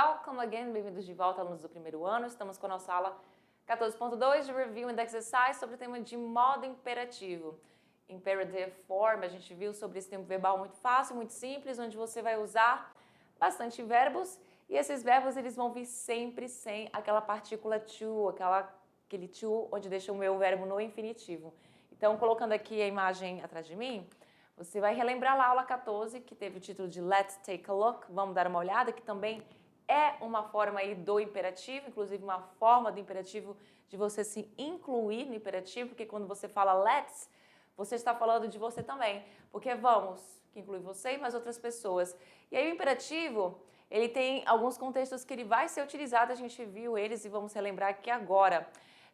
welcome again, bem-vindos de volta, alunos do primeiro ano. Estamos com a nossa aula 14.2 de Review and Exercise sobre o tema de modo imperativo. Imperative form, a gente viu sobre esse tempo verbal muito fácil, muito simples, onde você vai usar bastante verbos e esses verbos eles vão vir sempre sem aquela partícula to, aquele to onde deixa o meu verbo no infinitivo. Então, colocando aqui a imagem atrás de mim, você vai relembrar lá a aula 14, que teve o título de Let's Take a Look, vamos dar uma olhada, que também é uma forma aí do imperativo, inclusive uma forma do imperativo de você se incluir no imperativo, porque quando você fala let's, você está falando de você também, porque vamos, que inclui você e mais outras pessoas. E aí o imperativo, ele tem alguns contextos que ele vai ser utilizado, a gente viu eles e vamos relembrar aqui agora.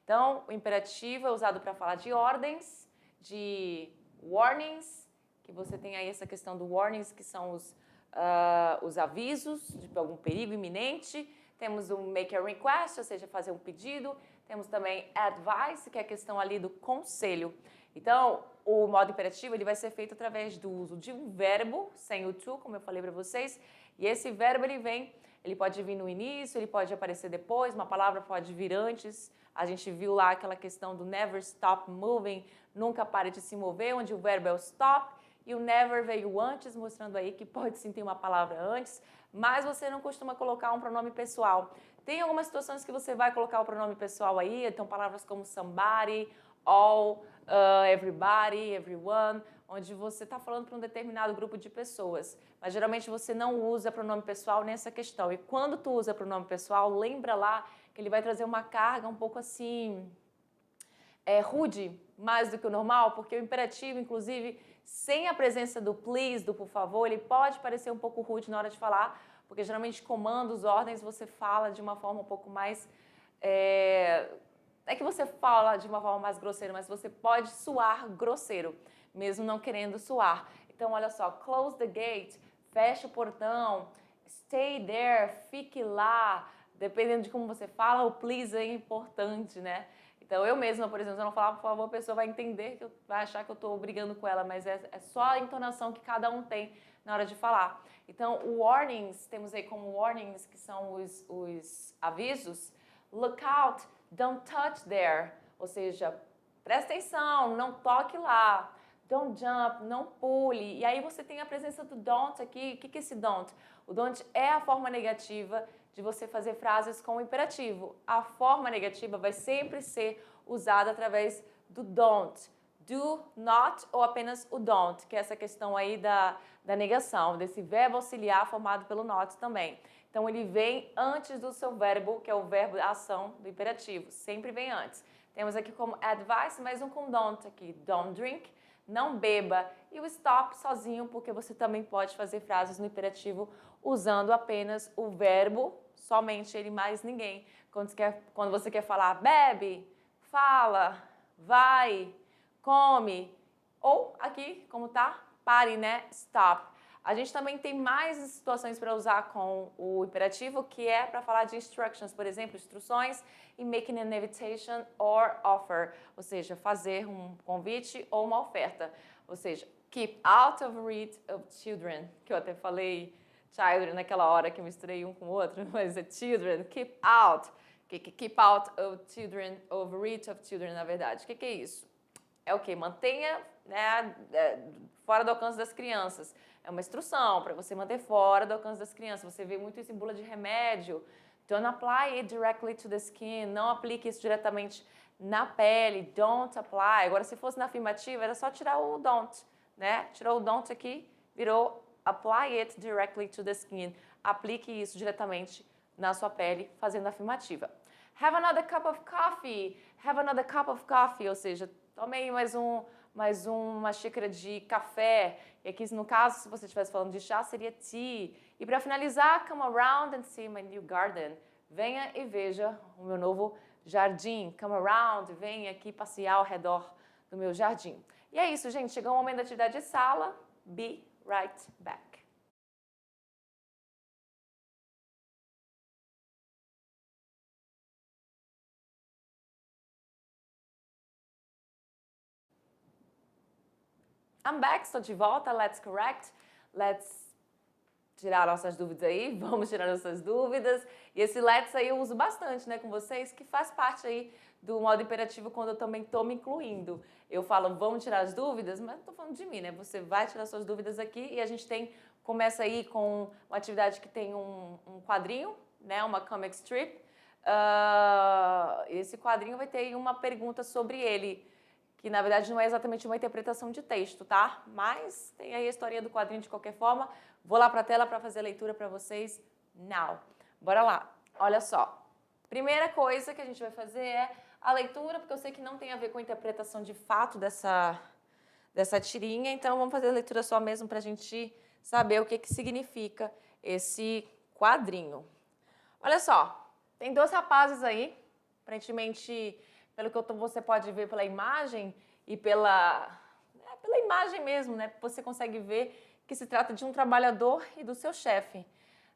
Então, o imperativo é usado para falar de ordens, de warnings, que você tem aí essa questão do warnings, que são os avisos de algum perigo iminente. Temos o make a request, ou seja, fazer um pedido. Temos também advice, que é a questão ali do conselho. Então, o modo imperativo ele vai ser feito através do uso de um verbo, sem o to, como eu falei para vocês. E esse verbo ele pode vir no início, ele pode aparecer depois, uma palavra pode vir antes. A gente viu lá aquela questão do never stop moving, nunca pare de se mover, onde o verbo é o stop. E o never veio antes, mostrando aí que pode sim ter uma palavra antes, mas você não costuma colocar um pronome pessoal. Tem algumas situações que você vai colocar o pronome pessoal aí, então palavras como somebody, all, everybody, everyone, onde você está falando para um determinado grupo de pessoas. Mas geralmente você não usa pronome pessoal nessa questão. E quando tu usa pronome pessoal, lembra lá que ele vai trazer uma carga um pouco assim, rude, mais do que o normal, porque o imperativo, inclusive, sem a presença do please, do por favor, ele pode parecer um pouco rude na hora de falar, porque geralmente comandos, ordens, você fala de uma forma um pouco mais... É que você fala de uma forma mais grosseira, mas você pode soar grosseiro, mesmo não querendo soar. Então, olha só, close the gate, fecha o portão, stay there, fique lá. Dependendo de como você fala, o please é importante, né? Então, eu mesma, por exemplo, se eu não falar, por favor, a pessoa vai entender, vai achar que eu estou brigando com ela, mas é só a entonação que cada um tem na hora de falar. Então, warnings, temos aí como warnings, que são os avisos. Look out, don't touch there, ou seja, presta atenção, não toque lá. Don't jump, não pule. E aí você tem a presença do don't aqui. O que é esse don't? O don't é a forma negativa de você fazer frases com o imperativo. A forma negativa vai sempre ser usada através do don't. Do, not ou apenas o don't, que é essa questão aí da negação, desse verbo auxiliar formado pelo not também. Então, ele vem antes do seu verbo, que é o verbo da ação do imperativo. Sempre vem antes. Temos aqui como advice, mais um com don't aqui. Don't drink. Não beba, e o stop sozinho, porque você também pode fazer frases no imperativo usando apenas o verbo, somente ele, mais ninguém. Quando você quer falar bebe, fala, vai, come, ou aqui, como tá, pare, né, stop. A gente também tem mais situações para usar com o imperativo, que é para falar de instructions, por exemplo, instruções, e making an invitation or offer, ou seja, fazer um convite ou uma oferta. Ou seja, keep out of reach of children, que eu até falei children naquela hora que eu misturei um com o outro, mas é children, keep out of children, of reach of children, na verdade. O que é isso? É o quê? Mantenha, né, fora do alcance das crianças. É uma instrução para você manter fora do alcance das crianças. Você vê muito isso em bula de remédio. Don't apply it directly to the skin. Não aplique isso diretamente na pele. Don't apply. Agora, se fosse na afirmativa, era só tirar o don't, né? Tirou o don't aqui, virou apply it directly to the skin. Aplique isso diretamente na sua pele, fazendo a afirmativa. Have another cup of coffee. Have another cup of coffee. Ou seja, tomei mais uma xícara de café. E aqui, no caso, se você estivesse falando de chá, seria tea. E para finalizar, come around and see my new garden. Venha e veja o meu novo jardim. Come around, venha aqui passear ao redor do meu jardim. E é isso, gente. Chegou o momento da atividade de sala. Be right back. I'm back, estou de volta. Let's correct. Let's tirar nossas dúvidas aí, vamos tirar nossas dúvidas. E esse let's aí eu uso bastante, né, com vocês, que faz parte aí do modo imperativo quando eu também estou me incluindo. Eu falo, vamos tirar as dúvidas, mas não estou falando de mim, né? Você vai tirar suas dúvidas aqui e a gente começa aí com uma atividade que tem um quadrinho, né, uma comic strip. Esse quadrinho vai ter aí uma pergunta sobre ele, que na verdade não é exatamente uma interpretação de texto, tá? Mas tem aí a historinha do quadrinho de qualquer forma. Vou lá para a tela para fazer a leitura para vocês now. Bora lá. Olha só. Primeira coisa que a gente vai fazer é a leitura, porque eu sei que não tem a ver com a interpretação de fato dessa tirinha, então vamos fazer a leitura só mesmo para a gente saber o que significa esse quadrinho. Olha só, tem dois rapazes aí, aparentemente, pelo que você pode ver pela imagem e pela imagem mesmo, né? Você consegue ver que se trata de um trabalhador e do seu chefe.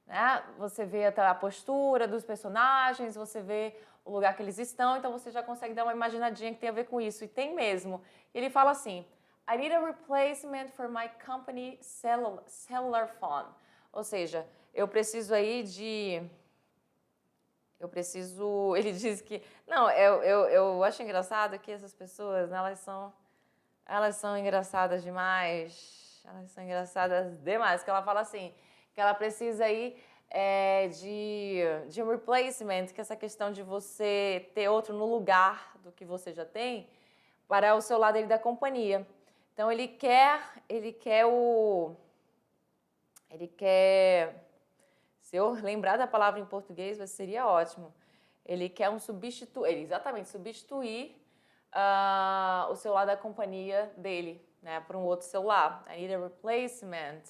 Né? Você vê a postura dos personagens, você vê o lugar que eles estão, então você já consegue dar uma imaginadinha que tem a ver com isso, e tem mesmo. Ele fala assim, I need a replacement for my company cellular phone. Ou seja, eu preciso aí de... Ele diz que... Não, eu acho engraçado que essas pessoas, né, elas são engraçadas demais. Elas são engraçadas demais. Que ela fala assim, que ela precisa aí de um replacement, que é essa questão de você ter outro no lugar do que você já tem, para o seu lado da companhia. Então ele quer, se eu lembrar da palavra em português, seria ótimo. Ele quer substituir o celular da companhia dele, né, para um outro celular. I need a replacement.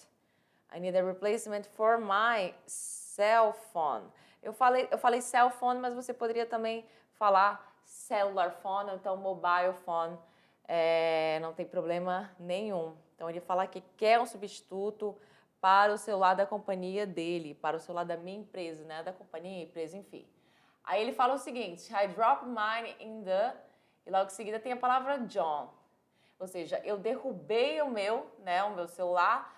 I need a replacement for my cell phone. Eu falei cell phone, mas você poderia também falar cellular phone, ou então mobile phone. Não tem problema nenhum. Então ele fala que quer um substituto para o celular da companhia dele, para o celular da minha empresa, né, da companhia, empresa, enfim. Aí ele fala o seguinte, I dropped mine in the... E logo em seguida tem a palavra John. Ou seja, eu derrubei o meu celular,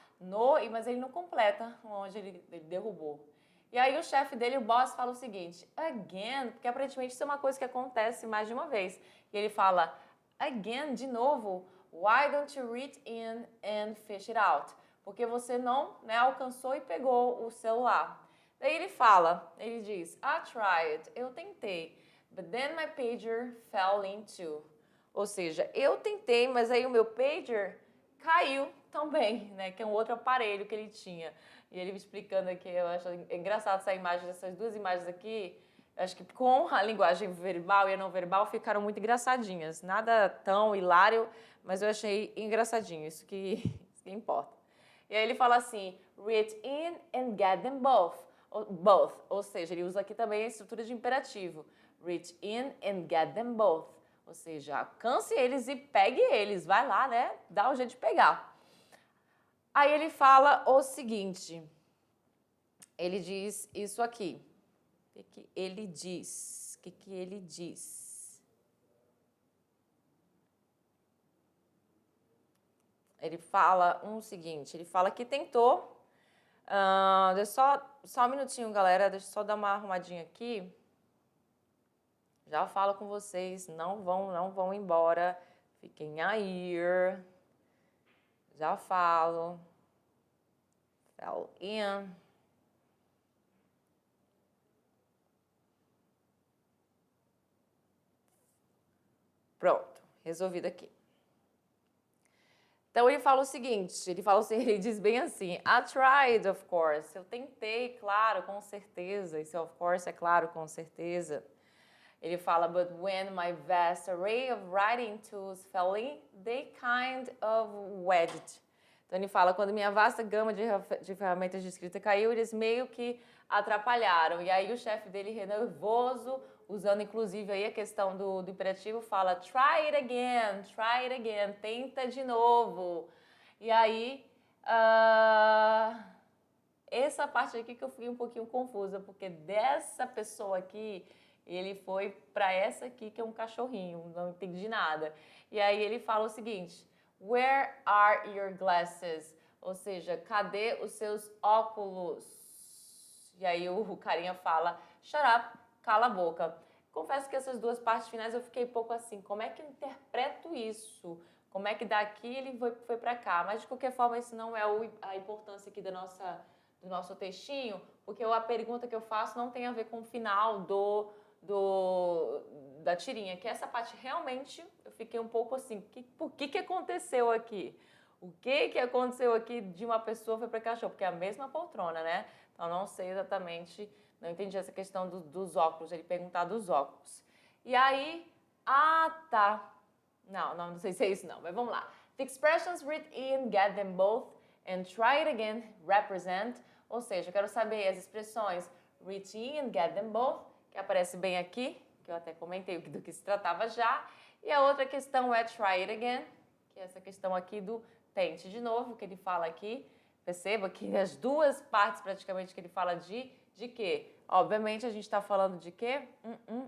mas ele não completa onde ele derrubou. E aí o chefe dele, o boss, fala o seguinte, again, porque aparentemente isso é uma coisa que acontece mais de uma vez. E ele fala, again, de novo, why don't you reach in and fish it out? Porque você não, né, alcançou e pegou o celular. Daí ele diz, I tried, eu tentei, but then my pager fell in two. Ou seja, eu tentei, mas aí o meu pager caiu também, né? Que é um outro aparelho que ele tinha. E ele me explicando aqui, eu acho engraçado essa imagem, essas duas imagens aqui. Eu acho que com a linguagem verbal e a não verbal ficaram muito engraçadinhas. Nada tão hilário, mas eu achei engraçadinho, isso que importa. E aí ele fala assim, reach in and get them both. Ou seja, ele usa aqui também a estrutura de imperativo. Reach in and get them both. Ou seja, alcance eles e pegue eles. Vai lá, né? Dá um jeito de pegar. Aí ele fala o seguinte. Ele diz isso aqui. O que ele diz? O que ele diz? Ele fala o seguinte. Ele fala que tentou. Deixa só um minutinho, galera. Deixa eu só dar uma arrumadinha aqui. Já falo com vocês, não vão embora, fiquem aí. Já falo. Fell in. Pronto, resolvido aqui. Então ele fala o seguinte, ele diz bem assim, I tried, of course. Eu tentei, claro, com certeza. Esse of course é claro, com certeza. Ele fala, but when my vast array of writing tools fell in, they kind of wedged. Então ele fala, quando minha vasta gama de ferramentas de escrita caiu, eles meio que atrapalharam. E aí o chefe dele, nervoso, usando inclusive aí a questão do imperativo, fala, try it again, tenta de novo. E aí, essa parte aqui que eu fiquei um pouquinho confusa, porque dessa pessoa aqui, ele foi para essa aqui, que é um cachorrinho, não entendi nada. E aí ele fala o seguinte, where are your glasses? Ou seja, cadê os seus óculos? E aí o carinha fala, shut up, cala a boca. Confesso que essas duas partes finais eu fiquei pouco assim, como é que eu interpreto isso? Como é que daqui ele foi para cá? Mas de qualquer forma, isso não é a importância aqui do nosso textinho, porque a pergunta que eu faço não tem a ver com o final da tirinha, que essa parte realmente eu fiquei um pouco assim, por que aconteceu aqui? O que aconteceu aqui de uma pessoa foi para cachorro? Porque é a mesma poltrona, né? Então não sei exatamente, não entendi essa questão dos óculos, ele perguntar dos óculos. E aí, tá. Não sei se é isso não, mas vamos lá. The expressions read in, get them both, and try it again, represent. Ou seja, eu quero saber as expressões read in and get them both, que aparece bem aqui, que eu até comentei do que se tratava já. E a outra questão é try it again, que é essa questão aqui do tente de novo, que ele fala aqui. Perceba que as duas partes praticamente que ele fala de quê? Obviamente a gente está falando de quê?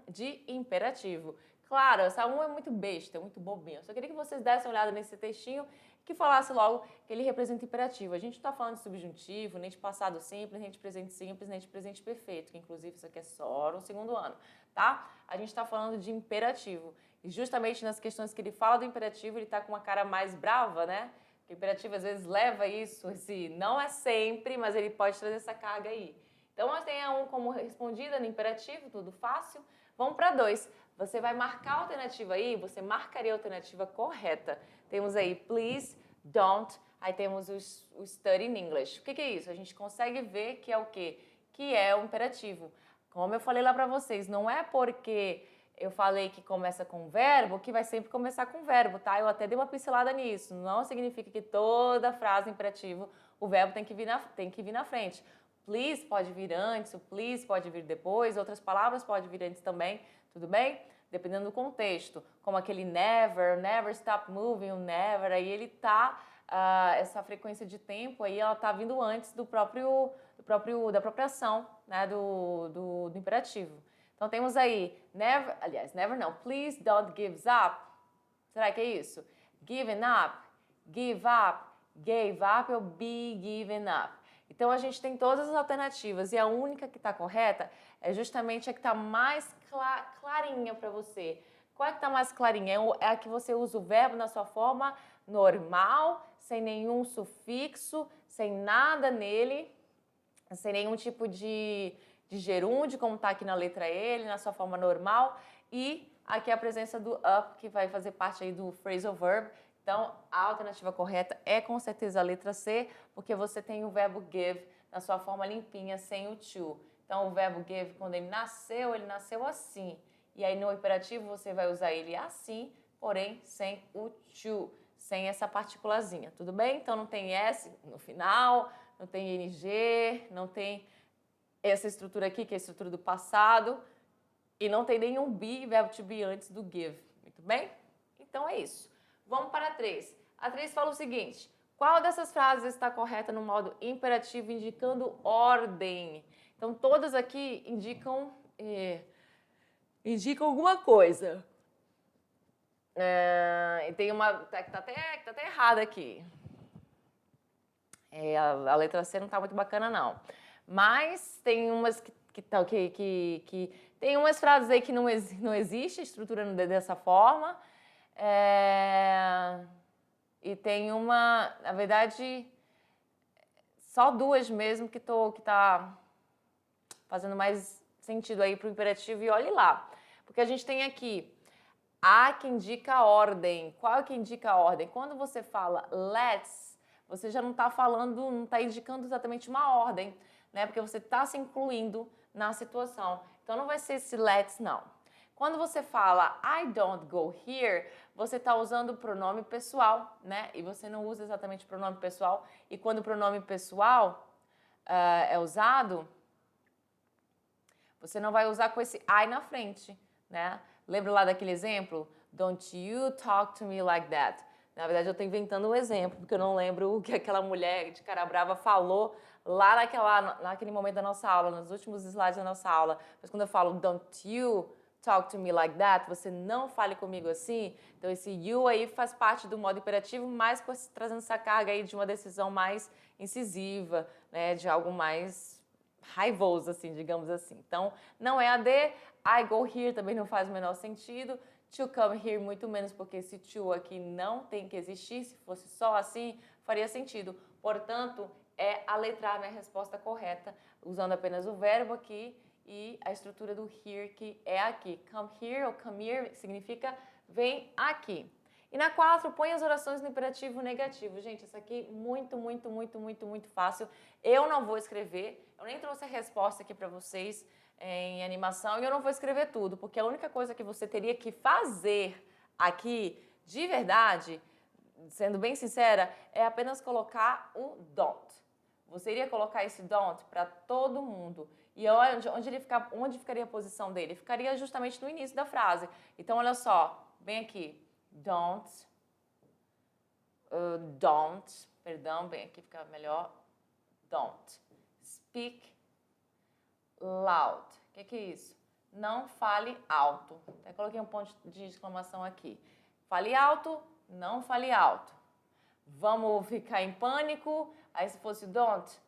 De imperativo. Claro, essa é muito besta, muito bobinha. Só queria que vocês dessem uma olhada nesse textinho que falasse logo que ele representa imperativo. A gente não está falando de subjuntivo, nem de passado simples, nem de presente simples, nem de presente perfeito, que inclusive isso aqui é só no segundo ano, tá? A gente está falando de imperativo. E justamente nas questões que ele fala do imperativo, ele está com uma cara mais brava, né? O imperativo às vezes leva isso, não é sempre, mas ele pode trazer essa carga aí. Então, nós temos um como respondida no imperativo, tudo fácil. Vamos para 2. Você vai marcar a alternativa aí, você marcaria a alternativa correta. Temos aí please, don't, aí temos o study in English. O que é isso? A gente consegue ver que é o quê? Que é o imperativo. Como eu falei lá para vocês, não é porque eu falei que começa com verbo, que vai sempre começar com verbo, tá? Eu até dei uma pincelada nisso. Não significa que toda frase imperativo o verbo tem que vir na frente. Please pode vir antes, o please pode vir depois, outras palavras podem vir antes também, tudo bem? Dependendo do contexto, como aquele never stop moving, o never, aí ele tá, essa frequência de tempo aí, ela tá vindo antes da própria ação, né, do imperativo. Então temos aí, never não, please don't give up. Será que é isso? Given up, give up, gave up ou be given up. Então a gente tem todas as alternativas e a única que está correta é justamente a que está mais clarinha para você. Qual é que está mais clarinha? É a que você usa o verbo na sua forma normal, sem nenhum sufixo, sem nada nele, sem nenhum tipo de gerúndio, como está aqui na letra L, na sua forma normal. E aqui a presença do up, que vai fazer parte aí do phrasal verb. Então, a alternativa correta é com certeza a letra C, porque você tem o verbo give na sua forma limpinha, sem o to. Então, o verbo give, quando ele nasceu assim. E aí, no imperativo, você vai usar ele assim, porém, sem o to, sem essa partículazinha, tudo bem? Então, não tem S no final, não tem ING, não tem essa estrutura aqui, que é a estrutura do passado, e não tem nenhum be, verbo to be antes do give, muito bem? Então, é isso. Vamos para a 3. A 3 fala o seguinte, qual dessas frases está correta no modo imperativo indicando ordem? Então, todas aqui indicam alguma coisa. E tem uma que tá até errada aqui. A letra C não está muito bacana, não. Mas tem umas que tem umas frases aí que não existe estrutura dessa forma. E tem uma, na verdade, só duas mesmo que tá fazendo mais sentido aí para o imperativo, e olhe lá. Porque a gente tem aqui a que indica a ordem. Qual é que indica a ordem? Quando você fala let's, você já não está falando, não está indicando exatamente uma ordem, né? Porque você está se incluindo na situação. Então não vai ser esse let's, não. Quando você fala I don't go here, você está usando o pronome pessoal, né? E você não usa exatamente o pronome pessoal. E quando o pronome pessoal é usado, você não vai usar com esse I na frente, né? Lembra lá daquele exemplo? Don't you talk to me like that. Na verdade, eu estou inventando um exemplo, porque eu não lembro o que aquela mulher de cara brava falou lá naquele momento da nossa aula, nos últimos slides da nossa aula. Mas quando eu falo don't you talk to me like that, você não fale comigo assim. Então esse you aí faz parte do modo imperativo, mas trazendo essa carga aí de uma decisão mais incisiva, né, de algo mais raivoso, assim, digamos assim. Então não é a de I go here, também não faz o menor sentido. To come here, muito menos, porque esse to aqui não tem que existir. Se fosse só assim, faria sentido. Portanto, é a letra A, minha resposta correta, usando apenas o verbo aqui e a estrutura do here, que é aqui. Come here ou come here significa vem aqui. E na 4, põe as orações no imperativo negativo. Gente, isso aqui muito fácil. Eu não vou escrever, eu nem trouxe a resposta aqui para vocês em animação e eu não vou escrever tudo, porque a única coisa que você teria que fazer aqui, de verdade, sendo bem sincera, é apenas colocar o don't. Você iria colocar esse don't para todo mundo. E onde ficaria a posição dele? Ficaria justamente no início da frase. Então, olha só, bem aqui. Don't, bem aqui fica melhor. Don't speak loud. O que é isso? Não fale alto. Até coloquei um ponto de exclamação aqui. Fale alto, não fale alto. Vamos ficar em pânico. Aí se fosse don't,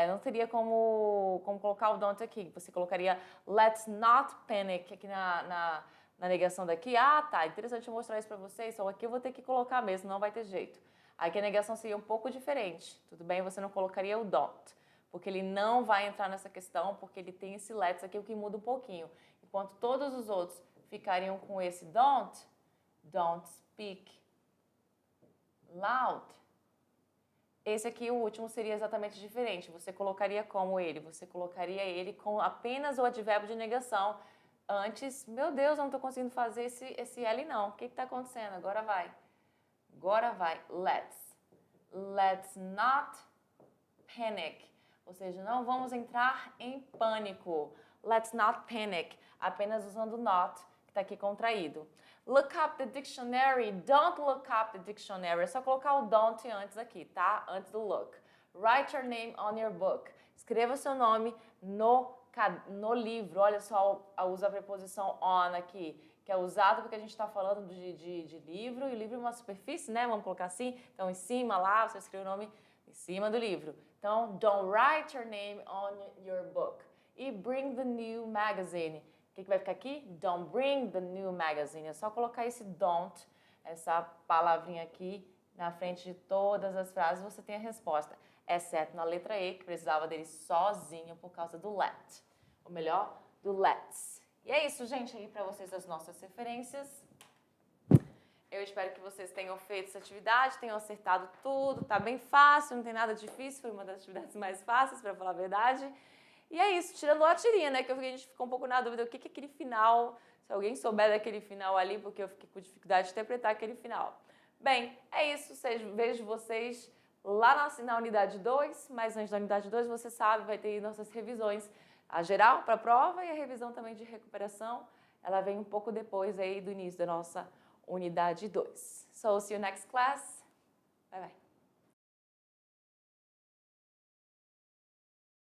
não teria como colocar o don't aqui. Você colocaria let's not panic aqui na negação daqui. Ah, tá, interessante eu mostrar isso pra vocês. Só aqui eu vou ter que colocar mesmo, não vai ter jeito. Aqui a negação seria um pouco diferente. Tudo bem? Você não colocaria o don't, porque ele não vai entrar nessa questão, porque ele tem esse let's aqui, o que muda um pouquinho. Enquanto todos os outros ficariam com esse don't speak loud. Esse aqui, o último, seria exatamente diferente. Você colocaria como ele? Você colocaria ele com apenas o advérbio de negação. Antes, meu Deus, eu não estou conseguindo fazer esse L não. O que está acontecendo? Agora vai. Agora vai. Let's not panic. Ou seja, não vamos entrar em pânico. Let's not panic. Apenas usando not, que está aqui contraído. Look up the dictionary. Don't look up the dictionary. É só colocar o don't antes aqui, tá? Antes do look. Write your name on your book. Escreva seu nome no livro. Olha só, usa a preposição on aqui, que é usado porque a gente está falando de livro, e o livro é uma superfície, né? Vamos colocar assim. Então, em cima lá, você escreve o nome em cima do livro. Então, don't write your name on your book. E bring the new magazine. O que vai ficar aqui? Don't bring the new magazine. É só colocar esse don't, essa palavrinha aqui, na frente de todas as frases, você tem a resposta. Exceto na letra E, que precisava dele sozinho por causa do let. Ou melhor, do let's. E é isso, gente, aí para vocês as nossas referências. Eu espero que vocês tenham feito essa atividade, tenham acertado tudo. Tá bem fácil, não tem nada difícil. Foi uma das atividades mais fáceis, para falar a verdade. E é isso, tirando a tirinha, né? Que a gente ficou um pouco na dúvida o que é aquele final. Se alguém souber daquele final ali, porque eu fiquei com dificuldade de interpretar aquele final. Bem, é isso. Vejo vocês lá na unidade 2. Mas antes da unidade 2, você sabe, vai ter nossas revisões. A geral para a prova e a revisão também de recuperação. Ela vem um pouco depois aí do início da nossa unidade 2. So, see you next class. Bye, bye.